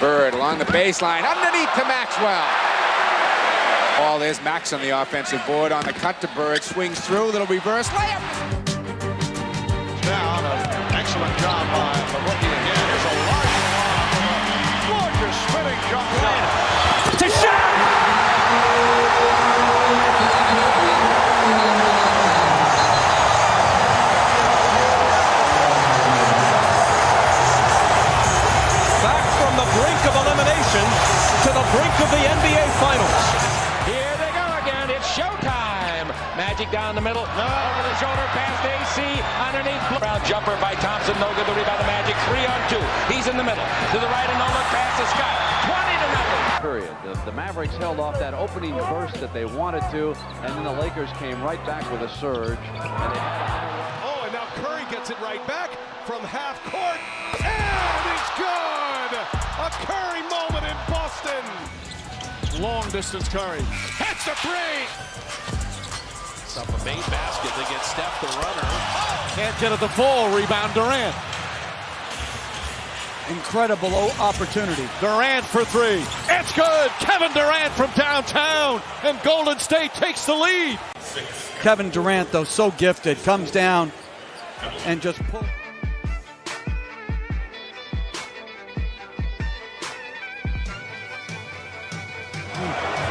Bird along the baseline, underneath to Maxwell. Ball is Max on the offensive board on the cut to Bird, swings through, little reverse layup. Down, an excellent job by the rookie again. Here's a large gorgeous spinning jump shot. To shot! Back from the brink of elimination to the brink of the NBA Finals. Here they go again. It's showtime. Magic down the middle. No. Over the shoulder past AC. Underneath. Round jumper by Thompson. No good. The rebound to Magic. 3-on-2. He's in the middle. To the right and no look pass to Scott. 20-0. Period. The Mavericks held off that opening burst that they wanted to, and then the Lakers came right back with a surge. And now Curry gets it right back from half court, and it's good! A Curry moment in Boston. Long distance Curry hits the three. Up a main basket, they get Steph the runner. Can't get it the full rebound. Durant. Incredible opportunity. Durant for three. It's good. Kevin Durant from downtown, and Golden State takes the lead. Kevin Durant, though, so gifted, comes down and just pulls.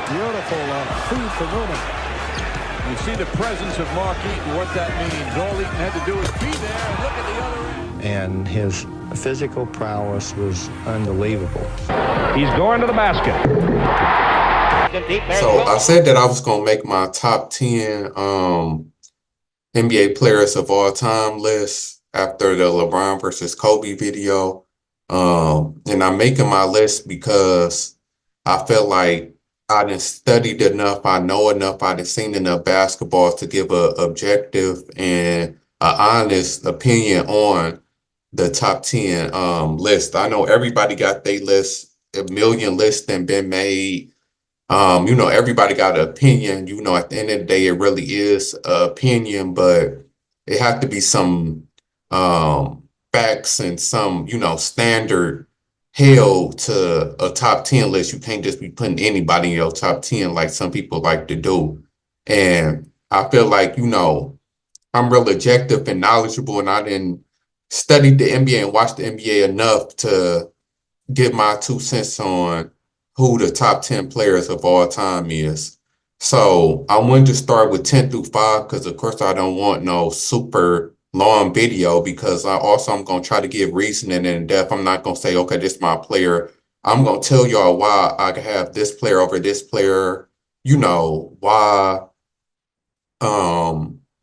Beautiful food for Newman. You see the presence of Mark Eaton, what that means. All Eaton had to do is be there and look at the other end. And his physical prowess was unbelievable. He's going to the basket. So I said that I was going to make my top 10 NBA players of all time list after the LeBron versus Kobe video. And I'm making my list because I felt like I done studied enough, I know enough, I done seen enough basketball to give a objective and an honest opinion on the top 10 list. I know everybody got their list, a million lists and been made. Everybody got an opinion. At the end of the day, it really is an opinion, but it have to be some facts and some, standard held to a top 10 list. You can't just be putting anybody in your top 10 like some people like to do. And I feel like, I'm real objective and knowledgeable, and I didn't study the NBA and watch the NBA enough to get my 2 cents on who the top 10 players of all time is. So I wanted to start with 10 through 5 because, of course, I don't want no super long video, because I'm going to try to give reasoning and in depth. I'm not going to say, okay, this is my player. I'm going to tell y'all why I have this player over this player, why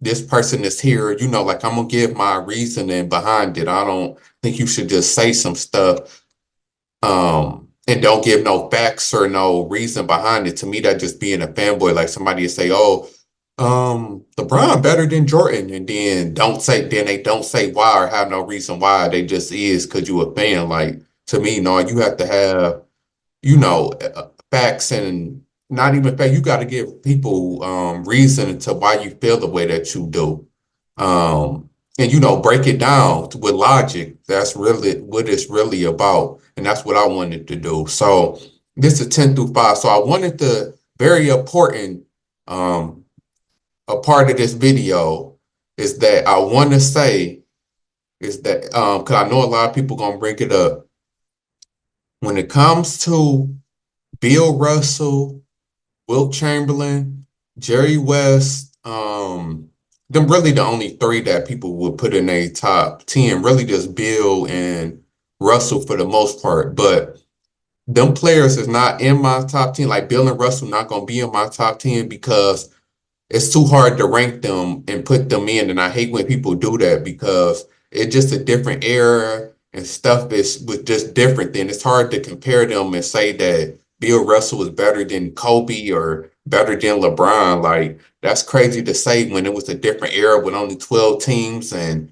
this person is here, like I'm going to give my reasoning behind it. I don't think you should just say some stuff and don't give no facts or no reason behind it. To me, that just being a fanboy. Like somebody would say, LeBron better than Jordan, and then they don't say why or have no reason why. They just is because you a fan. Like, to me, no, you have to have, facts, and not even fact. You got to give people reason to why you feel the way that you do, and break it down with logic. That's really what it's really about, and that's what I wanted to do. So this is 10 through 5. So I wanted the very important a part of this video is that I want to say is that because I know a lot of people gonna bring it up. When it comes to Bill Russell, Wilt Chamberlain, Jerry West, them really the only 3 that people would put in a top 10. Really just Bill and Russell for the most part. But them players is not in my top 10. Like Bill and Russell not gonna be in my top 10 because it's too hard to rank them and put them in. And I hate when people do that because it's just a different era and stuff was just different. Then it's hard to compare them and say that Bill Russell was better than Kobe or better than LeBron. Like, that's crazy to say when it was a different era with only 12 teams and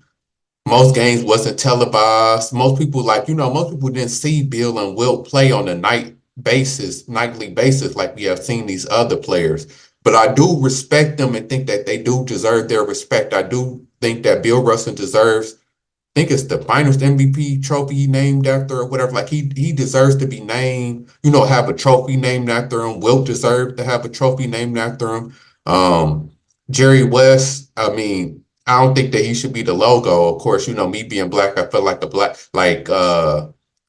most games wasn't televised. Most people didn't see Bill and Wilt play on a nightly basis like we have seen these other players. But I do respect them and think that they do deserve their respect. I do think that Bill Russell deserves think it's the Finals MVP trophy named after or whatever. Like he deserves to be named, have a trophy named after him. Wilt deserved to have a trophy named after him. Jerry West, I mean, I don't think that he should be the logo. Of course, me being black, I feel like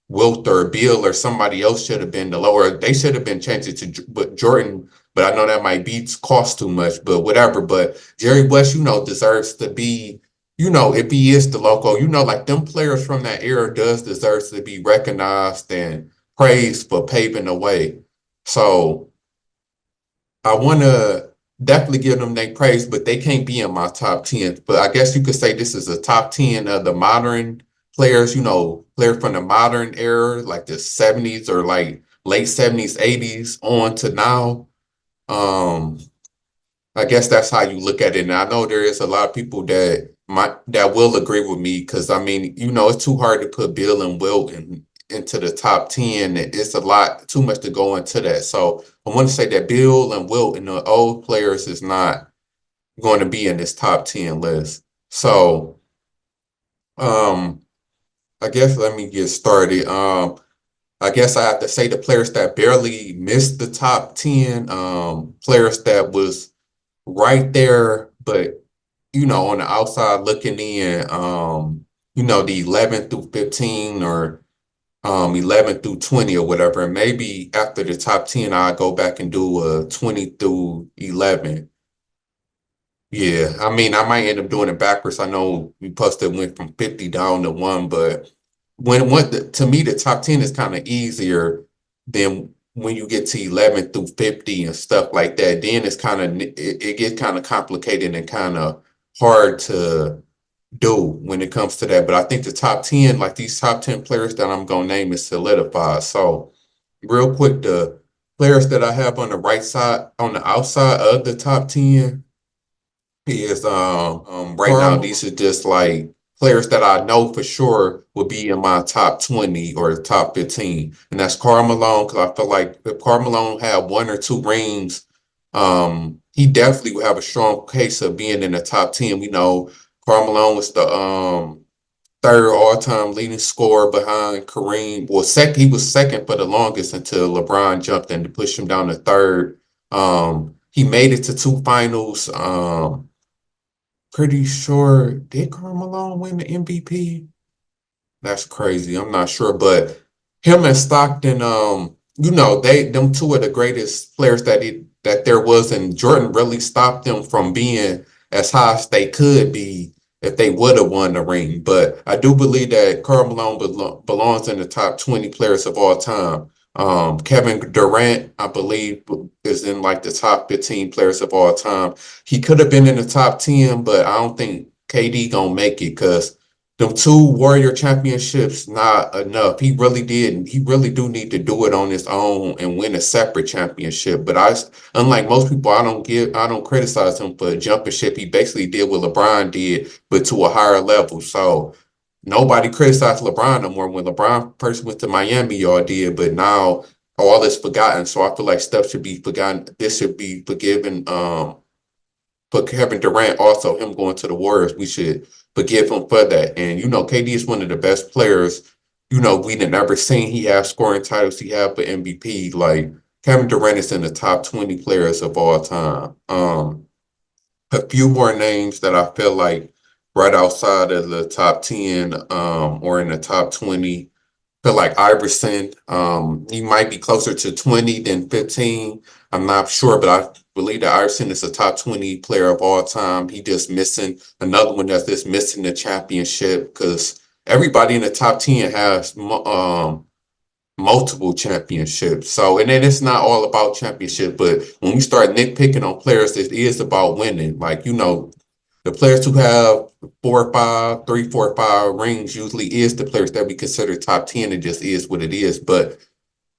Wilt or Bill or somebody else should have been the lower. They should have been changed to but Jordan, but I know that might be cost too much, but whatever. But Jerry West, deserves to be, if he is the loco, like them players from that era does deserve to be recognized and praised for paving the way. So I want to definitely give them their praise, but they can't be in my top 10. But I guess you could say this is a top 10 of the modern players, players from the modern era, like the 70s or like late 70s, 80s on to now. I guess that's how you look at it. And I know there is a lot of people that will agree with me because, I mean, it's too hard to put Bill and Wilt into the top 10. It's a lot, too much to go into that. So I want to say that Bill and Wilt and the old players is not going to be in this top 10 list. So I guess let me get started. I guess I have to say the players that barely missed the top 10, players that was right there, but on the outside looking in, the 11 through 15 or 11 through 20 or whatever. And maybe after the top 10, I'll go back and do a 20 through 11. Yeah, I mean, I might end up doing it backwards. I know we posted went from 50 down to 1, but to me, the top 10 is kind of easier than when you get to 11 through 50 and stuff like that. Then it's kind of, it gets kind of complicated and kind of hard to do when it comes to that. But I think the top 10, like these top 10 players that I'm going to name is solidified. So real quick, the players that I have on the right side, on the outside of the top 10 is, right now, these are just like players that I know for sure will be in my top 20 or top 15. And that's Karl Malone, because I feel like if Karl Malone had 1 or 2 rings, he definitely would have a strong case of being in the top 10. We know Karl Malone was the third all-time leading scorer behind Kareem. Well, he was second for the longest until LeBron jumped in to push him down to third. He made it to 2 finals. Pretty sure, did Karl Malone win the MVP? That's crazy. I'm not sure, but him and Stockton, them two are the greatest players that there was, and Jordan really stopped them from being as high as they could be if they would have won the ring. But I do believe that Karl Malone belongs in the top 20 players of all time. Kevin Durant, I believe, is in like the top 15 players of all time. He could have been in the top 10, but I don't think KD gonna make it because them 2 Warrior championships not enough. He really did. He really do need to do it on his own and win a separate championship. But unlike most people, I don't criticize him for jumping ship. He basically did what LeBron did, but to a higher level. So nobody criticized LeBron no more. When LeBron first went to Miami, y'all did, but now all is forgotten. So I feel like stuff should be forgotten. This should be forgiven. For Kevin Durant, also him going to the Warriors, we should forgive him for that. And KD is one of the best players, we've never seen. He has scoring titles. He have for MVP. Like Kevin Durant is in the top 20 players of all time. A few more names that I feel like right outside of the top 10 or in the top 20. Feel like Iverson, he might be closer to 20 than 15. I'm not sure, but I believe that Iverson is a top 20 player of all time. He just missing another one that's just missing the championship because everybody in the top 10 has multiple championships. So, and then it's not all about championship, but when we start nitpicking on players, it is about winning. Like, the players who have 3, 4, 5 rings usually is the players that we consider top 10. It just is what it is. But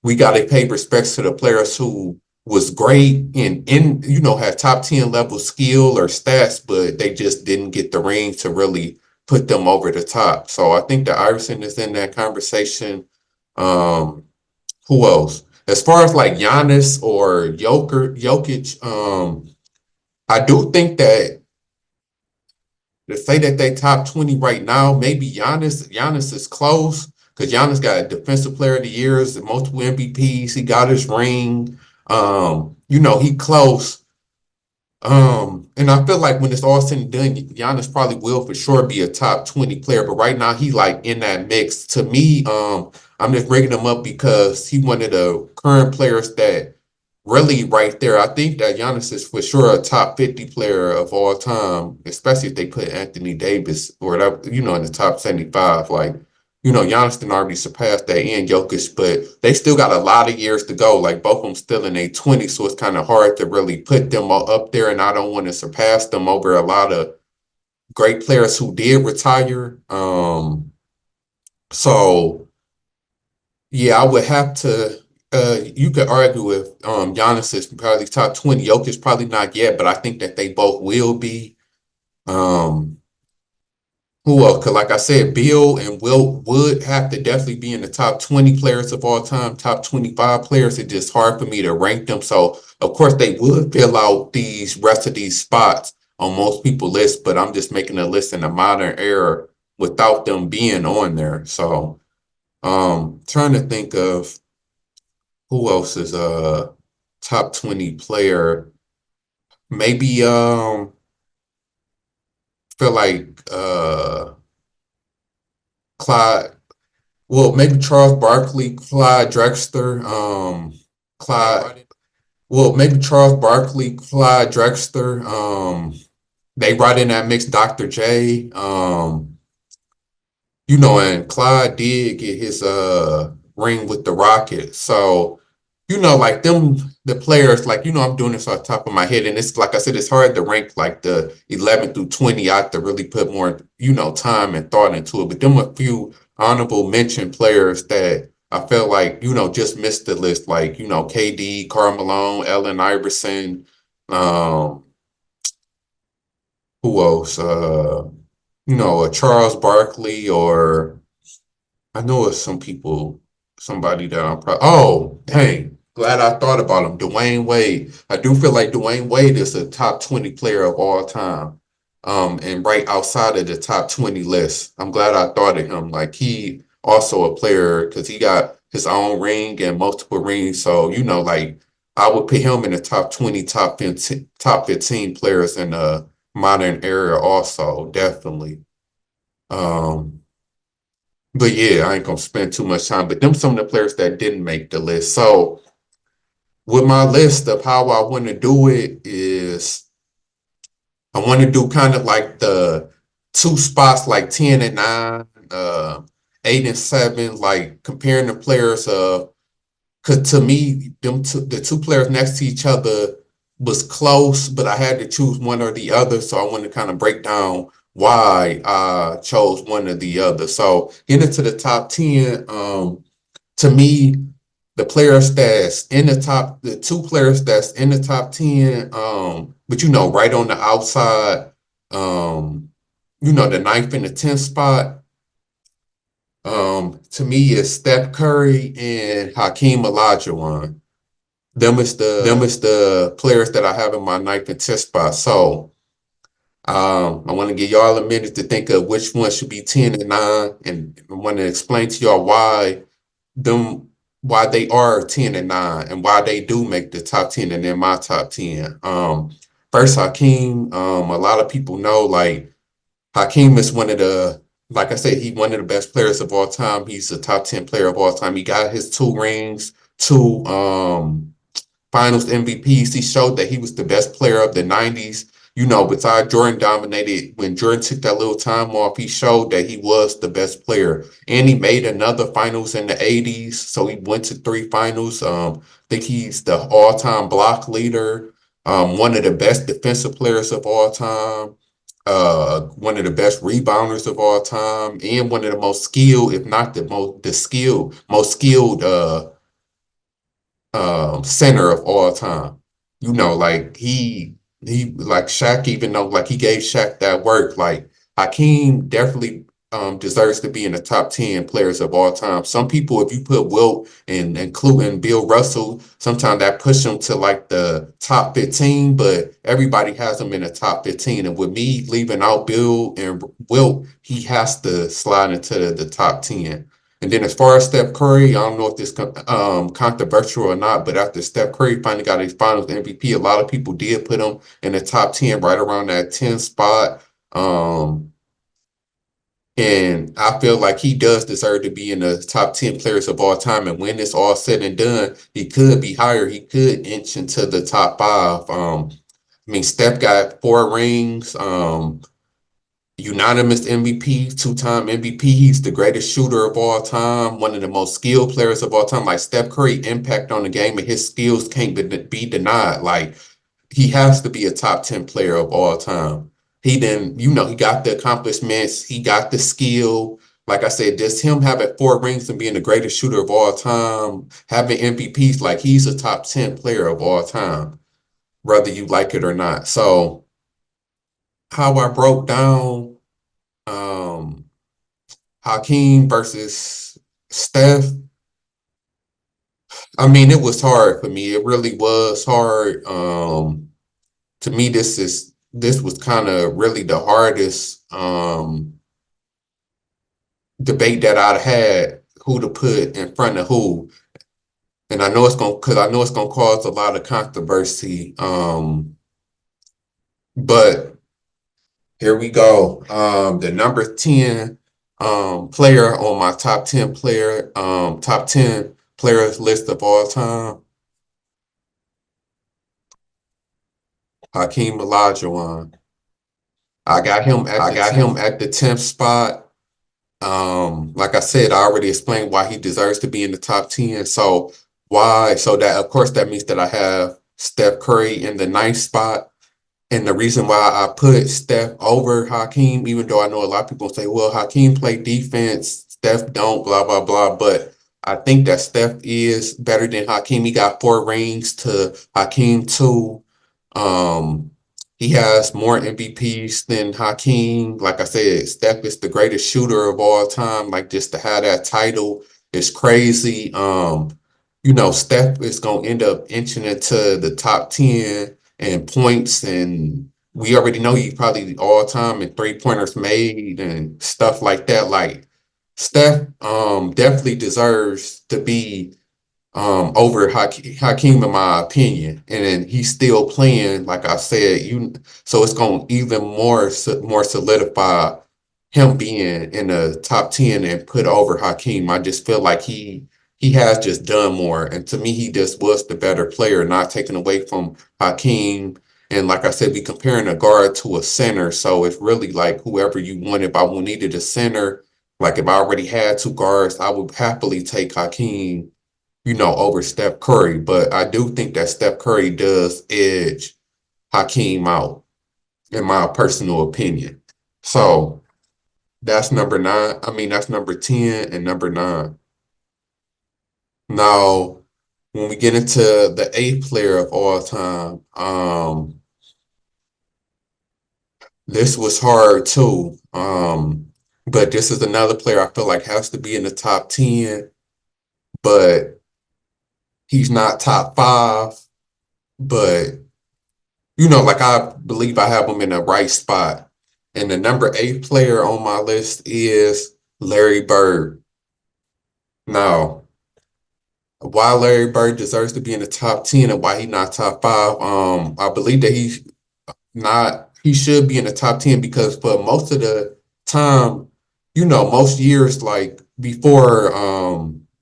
we got to pay respects to the players who was great and had top 10 level skill or stats, but they just didn't get the ring to really put them over the top. So I think that Iverson is in that conversation. Who else? As far as like Giannis or Jokic, I do think that to say that they top 20 right now, maybe Giannis is close because Giannis got a defensive player of the year, multiple MVPs. He got his ring. He close. And I feel like when it's all said and done, Giannis probably will for sure be a top 20 player. But right now, he like in that mix. To me, I'm just bringing him up because he one of the current players that really right there. I think that Giannis is for sure a top 50 player of all time, especially if they put Anthony Davis or that, in the top 75. Like, Giannis done already surpassed that and Jokic, but they still got a lot of years to go. Like both of them still in their 20s, so it's kind of hard to really put them all up there, and I don't want to surpass them over a lot of great players who did retire. So yeah, I would have to. You could argue with Giannis is probably top 20. Jokic probably not yet, but I think that they both will be. Who else? Because like I said, Bill and Will would have to definitely be in the top 20 players of all time, top 25 players. It's just hard for me to rank them. So of course they would fill out these rest of these spots on most people's lists, but I'm just making a list in the modern era without them being on there. So trying to think of who else is a top 20 player. Maybe feel like Clyde, well, maybe Charles Barkley, Clyde Drexler, maybe Charles Barkley, Clyde Drexler, they brought in that mix Dr. J, and Clyde did get his ring with the Rockets. So, like the players, like, I'm doing this off the top of my head. And it's like I said, it's hard to rank like the 11 through 20. I have to really put more, time and thought into it. But them a few honorable mention players that I felt like, just missed the list. Like, KD, Karl Malone, Allen Iverson, who else? A Charles Barkley, or I know it's somebody that I'm proud. Oh, dang. Glad I thought about him. Dwayne Wade. I do feel like Dwayne Wade is a top 20 player of all time. And right outside of the top 20 list. I'm glad I thought of him. Like he also a player because he got his own ring and multiple rings. So, like I would put him in the top 20, top 15 players in the modern era also, definitely. But yeah, I ain't gonna spend too much time. But them some of the players that didn't make the list. So with my list of how I want to do it is I want to do kind of like the two spots, like 10 and 9, 8 and 7, like comparing the players of, because to me, the two players next to each other was close, but I had to choose one or the other. So I want to kind of break down why I chose one or the other. So getting into the top 10, to me, the two players that's in the top 10, but right on the outside, the 9th and the 10th spot, to me is Steph Curry and Hakeem Olajuwon. Them is the players that I have in my 9th and 10th spot. So I want to give y'all a minute to think of which one should be 10 and 9, and I want to explain to y'all why they are 10 and 9 and why they do make the top 10 and then my top 10. First, Hakeem, a lot of people know like Hakeem is like I said, he's one of the best players of all time. He's a top 10 player of all time. He got his 2 rings, 2 finals MVPs. He showed that he was the best player of the 90s. Besides Jordan dominated, when Jordan took that little time off, he showed that he was the best player. And he made another finals in the 80s. So he went to 3 finals. I think he's the all-time block leader, one of the best defensive players of all time, one of the best rebounders of all time, and one of the most skilled, if not most skilled center of all time. Like he like Shaq, even though like he gave Shaq that work, like Hakeem definitely deserves to be in the top 10 players of all time. Some people, if you put Wilt and including Bill Russell, sometimes that push them to like the top 15, but everybody has them in the top 15. And with me leaving out Bill and Wilt, he has to slide into the top 10. And then as far as Steph Curry, I don't know if this controversial or not, but after Steph Curry finally got his finals MVP, a lot of people did put him in the top 10, right around that 10 spot. And I feel like he does deserve to be in the top 10 players of all time. And when it's all said and done, he could be higher. He could inch into the top 5. I mean, Steph got 4 rings, unanimous MVP, 2-time MVP. He's the greatest shooter of all time, one of the most skilled players of all time. Like Steph Curry impact on the game and his skills can't be denied. Like he has to be a top 10 player of all time. He didn't, he got the accomplishments, he got the skill. Like I said, just him having 4 rings and being the greatest shooter of all time, having MVPs, like he's a top 10 player of all time, whether you like it or not. So how I broke down Hakeem versus Steph, I mean, it was hard for me. It really was hard. To me, this was kind of really the hardest debate that I'd had, who to put in front of who. And I know it's gonna cause a lot of controversy. But here we go. The number 10 player on my top 10 players list of all time, Hakeem Olajuwon. I got him at the 10th spot. Like I said, I already explained why he deserves to be in the top 10. So why? So that, of course, that means that I have Steph Curry in the 9th spot. And the reason why I put Steph over Hakeem, even though I know a lot of people say, well, Hakeem played defense, Steph don't, blah, blah, blah. But I think that Steph is better than Hakeem. He got 4 rings to Hakeem 2. He has more MVPs than Hakeem. Like I said, Steph is the greatest shooter of all time. Like, just to have that title is crazy. Steph is gonna end up inching into the top 10 in points, and we already know he's probably all time in 3-pointers made and stuff like that. Like, Steph definitely deserves to be over Hakeem, in my opinion, and then he's still playing. Like I said, so it's going to even more solidify him being in the top 10 and put over Hakeem. I just feel like he has just done more, and to me, he just was the better player, not taken away from Hakeem. And like I said, we comparing a guard to a center, so it's really like whoever you want. If I needed a center, like if I already had 2 guards, I would happily take Hakeem, over Steph Curry. But I do think that Steph Curry does edge Hakeem out, in my personal opinion. So that's number 9. I mean, that's number 10 and number 9. Now, when we get into the 8th player of all time, this was hard too. But this is another player I feel like has to be in the top 10, but he's not top 5. But, like I believe I have him in the right spot. And the number 8 player on my list is Larry Bird. Now, why Larry Bird deserves to be in the top 10 and why he's not top 5, I believe that he should be in the top 10 because for most of the time, most years, like before,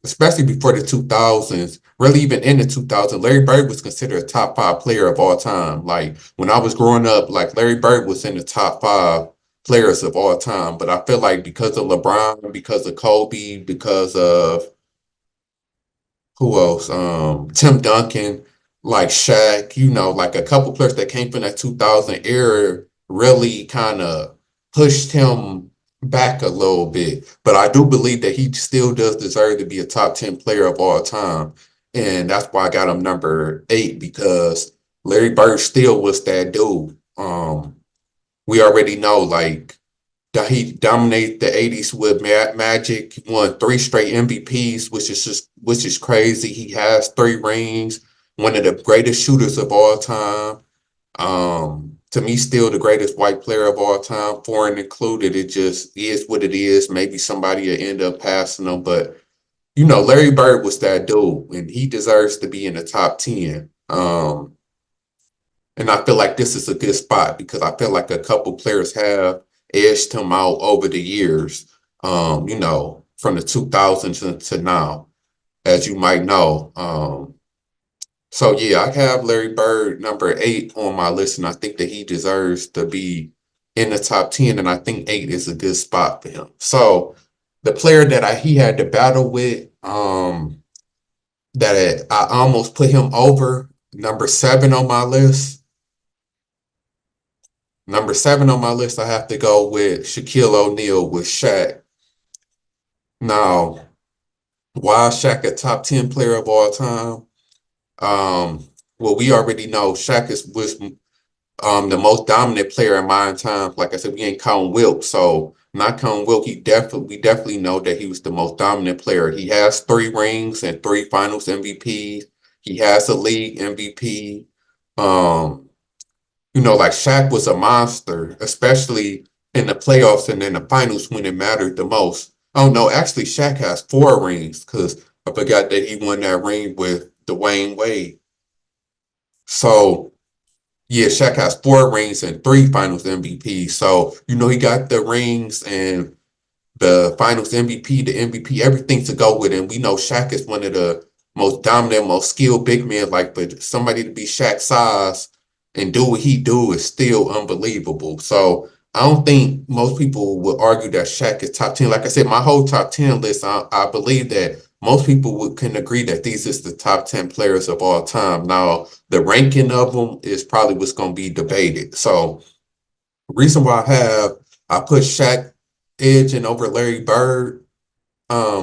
especially before the 2000s, really even in the 2000s, Larry Bird was considered a top 5 player of all time. Like when I was growing up, like Larry Bird was in the top 5 players of all time. But I feel like because of LeBron, because of Kobe, because of who else? Tim Duncan, like Shaq, like a couple players that came from that 2000 era really kind of pushed him back a little bit. But I do believe that he still does deserve to be a top 10 player of all time. And that's why I got him number 8, because Larry Bird still was that dude. We already know, like, that he dominated the 80s with Magic. He won 3 straight MVPs, which is crazy. He has 3 rings, one of the greatest shooters of all time. To me, still the greatest white player of all time, foreign included. It just is what it is. Maybe somebody will end up passing him, but Larry Bird was that dude, and he deserves to be in the top 10. And I feel like this is a good spot because I feel like a couple players have edged him out over the years, from the 2000s to now, as you might know. So yeah, I have Larry Bird number 8 on my list, and I think that he deserves to be in the top 10, and I think 8 is a good spot for him. So the player that he had to battle with, that I almost put him over, number 7 on my list. Number 7 on my list, I have to go with Shaquille O'Neal with Shaq. Now, why is Shaq a top 10 player of all time? Well, we already know Shaq was the most dominant player in modern times. Like I said, we ain't counting Wilt, so not counting Wilt, we definitely know that he was the most dominant player. He has 3 rings and 3 Finals MVPs. He has a league MVP. Like Shaq was a monster, especially in the playoffs and in the finals when it mattered the most. Oh no, actually Shaq has 4 rings because I forgot that he won that ring with Dwayne Wade. So yeah, Shaq has 4 rings and 3 finals MVPs. So, he got the rings and the finals MVP, the MVP, everything to go with him. We know Shaq is one of the most dominant, most skilled big men, but somebody to be Shaq's size and do what he do is still unbelievable. So I don't think most people would argue that Shaq is top 10. Like I said, my whole top 10 list, I believe that most people can agree that these is the top 10 players of all time. Now, the ranking of them is probably what's going to be debated. So the reason why I put Shaq edging over Larry Bird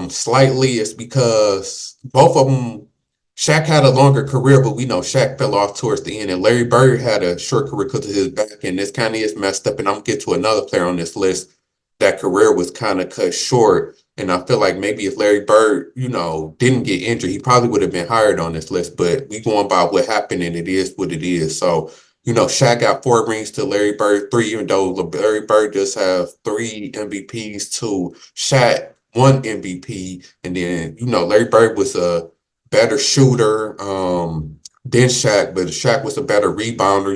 slightly is because both of them, Shaq had a longer career, but we know Shaq fell off towards the end, and Larry Bird had a short career because of his back, and this kind of is messed up. And I'm going to get to another player on this list that career was kind of cut short, and I feel like maybe if Larry Bird, didn't get injured, he probably would have been hired on this list, but we going by what happened, and it is what it is. So, Shaq got 4 rings to Larry Bird 3, even though Larry Bird does have 3 MVPs to Shaq 1 MVP, and then, Larry Bird was a better shooter than Shaq, but Shaq was a better rebounder.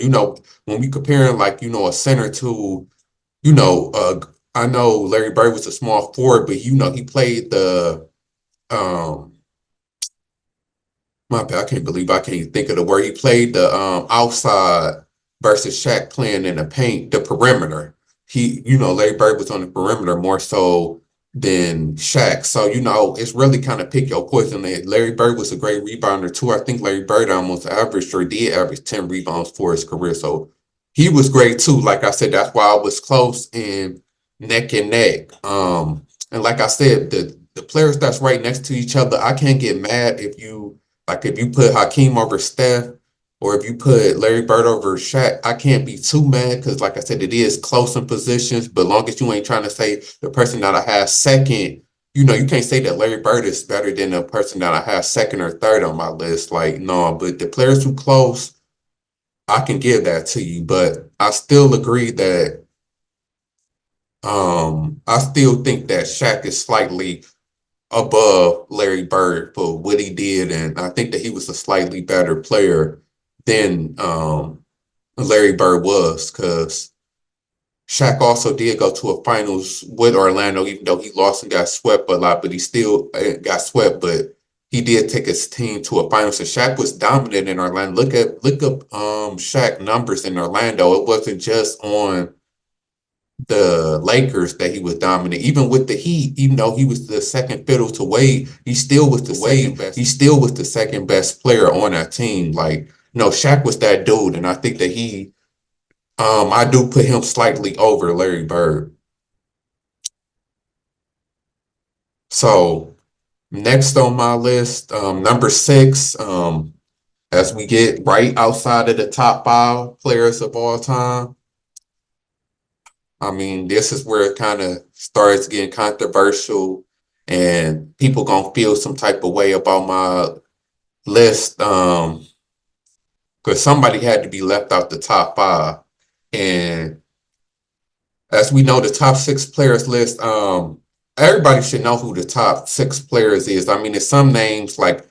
When we comparing a center to, I know Larry Bird was a small forward, but he played the my bad, I can't believe I can't think of the word. He played the outside versus Shaq playing in the paint, the perimeter. Larry Bird was on the perimeter more so than Shaq. So, it's really kind of pick your poison. Larry Bird was a great rebounder too. I think Larry Bird almost averaged or did average 10 rebounds for his career. So he was great too. Like I said, that's why I was close and neck and neck. And like I said, the players that's right next to each other, I can't get mad if you put Hakeem over Steph, or if you put Larry Bird over Shaq. I can't be too mad because, like I said, it is close in positions. But long as you ain't trying to say the person that I have second, you can't say that Larry Bird is better than the person that I have second or third on my list. No, but the players who close, I can give that to you. But I still agree that I still think that Shaq is slightly above Larry Bird for what he did, and I think that he was a slightly better player than Larry Bird was, because Shaq also did go to a finals with Orlando, even though he lost and got swept a lot, but he still got swept, but he did take his team to a finals. So Shaq was dominant in Orlando. Look up Shaq numbers in Orlando. It wasn't just on the Lakers that he was dominant. Even with the Heat, even though he was the second fiddle to Wade, he still was the second best player on that team. Shaq was that dude, and I think that I do put him slightly over Larry Bird. So next on my list, number 6, as we get right outside of the top 5 players of all time, I mean, this is where it kind of starts getting controversial, and people gonna feel some type of way about my list, because somebody had to be left out the top 5. And as we know, the top 6 players list, everybody should know who the top 6 players is. I mean, there's some names like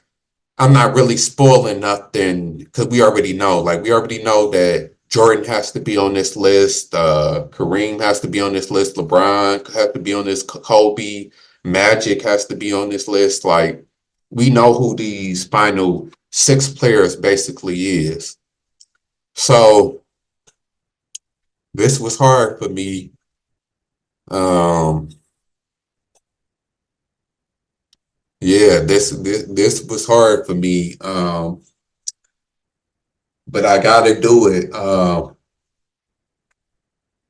I'm not really spoiling nothing because we already know. Like we already know that Jordan has to be on this list. Kareem has to be on this list. LeBron has to be on this. Kobe, Magic has to be on this list. Like we know who these final 6 players basically is. So this was hard for me. Yeah, this was hard for me. But I gotta do it.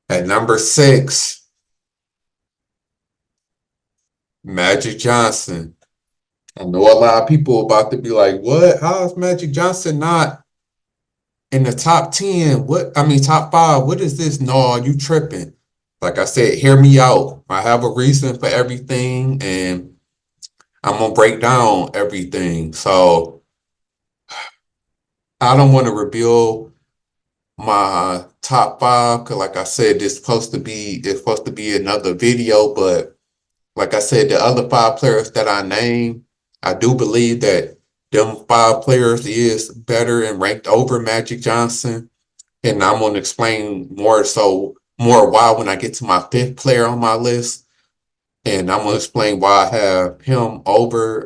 At number 6, Magic Johnson. I know a lot of people about to be like, what? How is Magic Johnson not in the top 10? Top 5. What is this? No, you tripping. Like I said, hear me out. I have a reason for everything, and I'm gonna break down everything. So I don't want to reveal my top 5 because, like I said, it's supposed to be another video. But like I said, the other 5 players that I named, I do believe that them 5 players is better and ranked over Magic Johnson. And I'm going to explain more why when I get to my 5th player on my list. And I'm going to explain why I have him over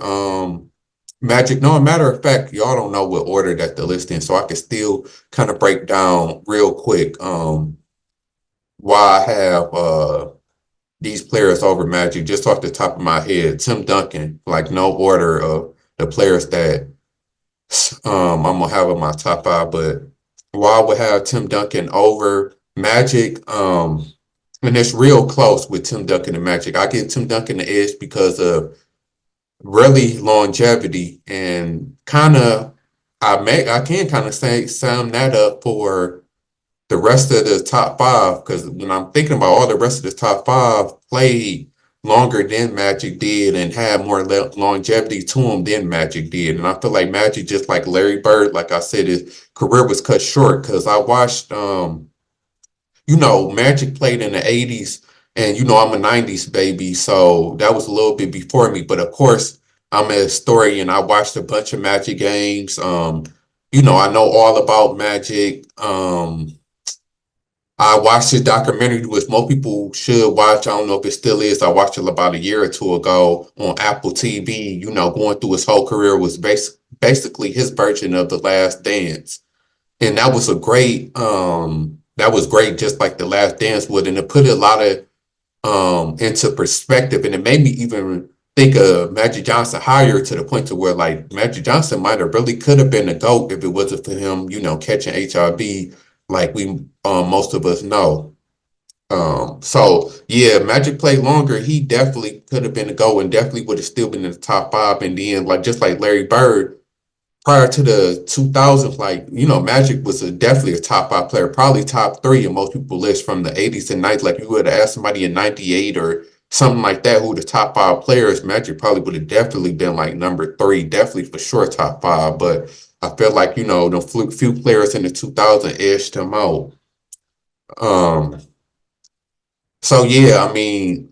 Magic. No, matter of fact, y'all don't know what order that the list in, so I can still kind of break down real quick why I have these players over Magic just off the top of my head. Tim Duncan, like no order of the players that I'm gonna have in my top 5, but why I would have Tim Duncan over Magic, and it's real close with Tim Duncan and Magic. I give Tim Duncan the edge because of really longevity and I can kind of say sum that up for the rest of the top 5, because when I'm thinking about all the rest of the top 5 played longer than Magic did and had more longevity to him than Magic did. And I feel like Magic, just like Larry Bird, like I said, his career was cut short because I watched, Magic played in the 80s, and, I'm a 90s baby, so that was a little bit before me. But of course, I'm a historian. I watched a bunch of Magic games. I know all about Magic. I watched his documentary, which most people should watch. I don't know if it still is. I watched it about a year or two ago on Apple TV. Going through his whole career was basically his version of The Last Dance. And that was great, just like The Last Dance would. And it put a lot of into perspective. And it made me even think of Magic Johnson higher, to the point to where like Magic Johnson could have been a GOAT if it wasn't for him, catching HIV like we most of us know. So yeah, Magic played longer. He definitely could have been a GOAT and definitely would have still been in the top 5. And then just like Larry Bird, prior to the 2000s, Magic was definitely a top 5 player, probably top 3 in most people's list from the 80s and 90s. Like you would have asked somebody in 98 or something like that who the top 5 players, Magic probably would have definitely been like number 3, definitely for sure top 5. But I feel like, the few players in the 2000s edged him out. So yeah,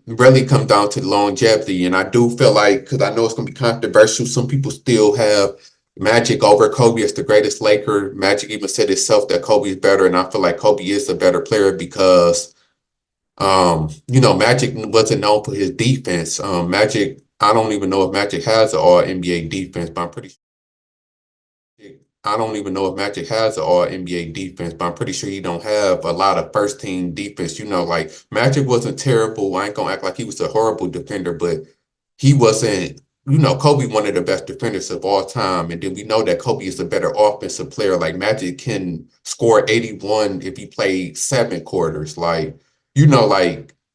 really come down to longevity. And I do feel like, because I know it's going to be controversial, some people still have Magic over Kobe as the greatest Laker. Magic even said itself that Kobe is better, and I feel like Kobe is a better player because, Magic wasn't known for his defense. I don't even know if Magic has an All NBA defense, but I'm pretty sure. I don't even know if Magic has an All NBA defense, but I'm pretty sure he don't have a lot of first team defense. Like Magic wasn't terrible. I ain't gonna act like he was a horrible defender, but he wasn't. Kobe one of the best defenders of all time, and then we know that Kobe is a better offensive player. Like Magic can score 81 if he played 7 quarters. Like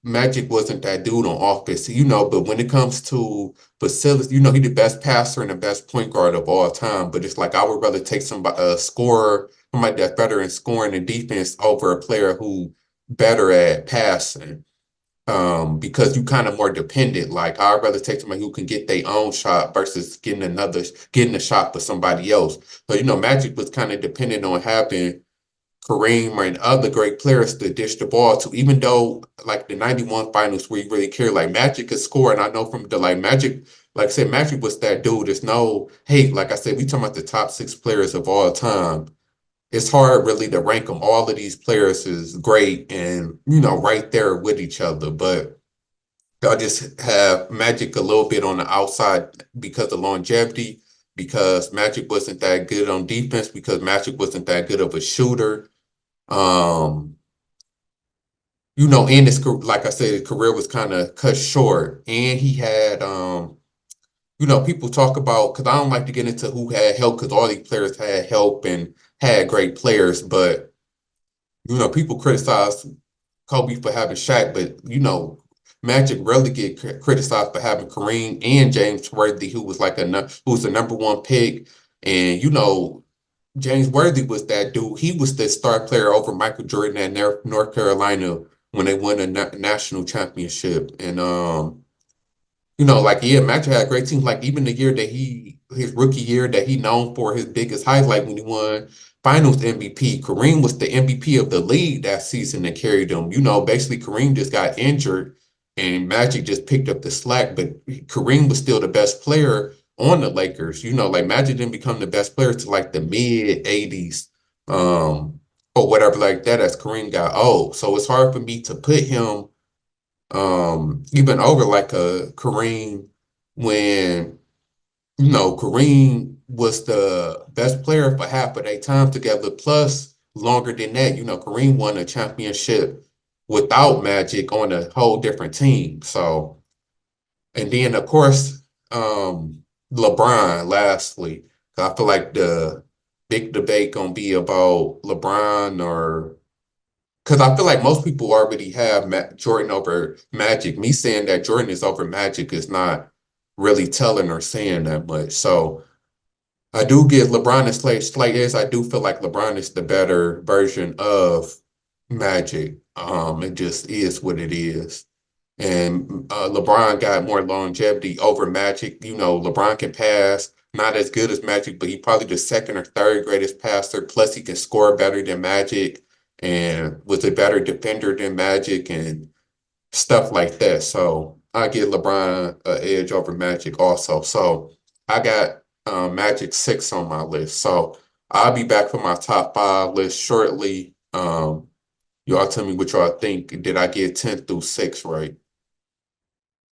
Magic wasn't that dude on offense, but when it comes to facilities, he the best passer and the best point guard of all time. But it's like I would rather take a scorer, somebody that's better in scoring and defense over a player who better at passing. Because you kind of more dependent. Like I'd rather take somebody who can get their own shot versus getting a shot for somebody else. But Magic was kind of dependent on having Kareem and other great players to dish the ball to, even though like the 91 finals where you really care, like Magic could score. And I know from the Magic, like I said, Magic was that dude. There's no hate. Like I said, we talking about the top 6 players of all time. It's hard really to rank them. All of these players is great and, right there with each other. But I just have Magic a little bit on the outside because of longevity, because Magic wasn't that good on defense, because Magic wasn't that good of a shooter. In his career, like I said, his career was kind of cut short. And he had, people talk about, because I don't like to get into who had help, because all these players had help and had great players, but people criticize Kobe for having Shaq, but Magic really get criticized for having Kareem and James Worthy, who was who was the #1 pick, and James Worthy was that dude. He was the star player over Michael Jordan at North Carolina when they won a national championship, and Magic had a great team. Like even the year that his rookie year that he known for his biggest highlight when he won Finals MVP, Kareem was the MVP of the league that season and carried them. Basically Kareem just got injured and Magic just picked up the slack, but Kareem was still the best player on the Lakers. Magic didn't become the best player to like the mid 80s, or whatever like that as Kareem got old. So it's hard for me to put him even over like a Kareem when Kareem was the best player for half of their time together, plus longer than that. Kareem won a championship without Magic on a whole different team. So, and then of course, LeBron lastly. I feel like the big debate gonna be about LeBron or because I feel like most people already have Jordan over Magic. Me saying that Jordan is over Magic is not really telling or saying that much. So I do give LeBron a slight edge. I do feel like LeBron is the better version of Magic. It just is what it is. And LeBron got more longevity over Magic. LeBron can pass, not as good as Magic, but he probably the second or third greatest passer. Plus, he can score better than Magic and was a better defender than Magic and stuff like that. So I give LeBron an edge over Magic also. So I got Magic 6 on my list. So I'll be back for my top 5 list shortly. Y'all tell me what y'all think. Did I get 10 through 6 right?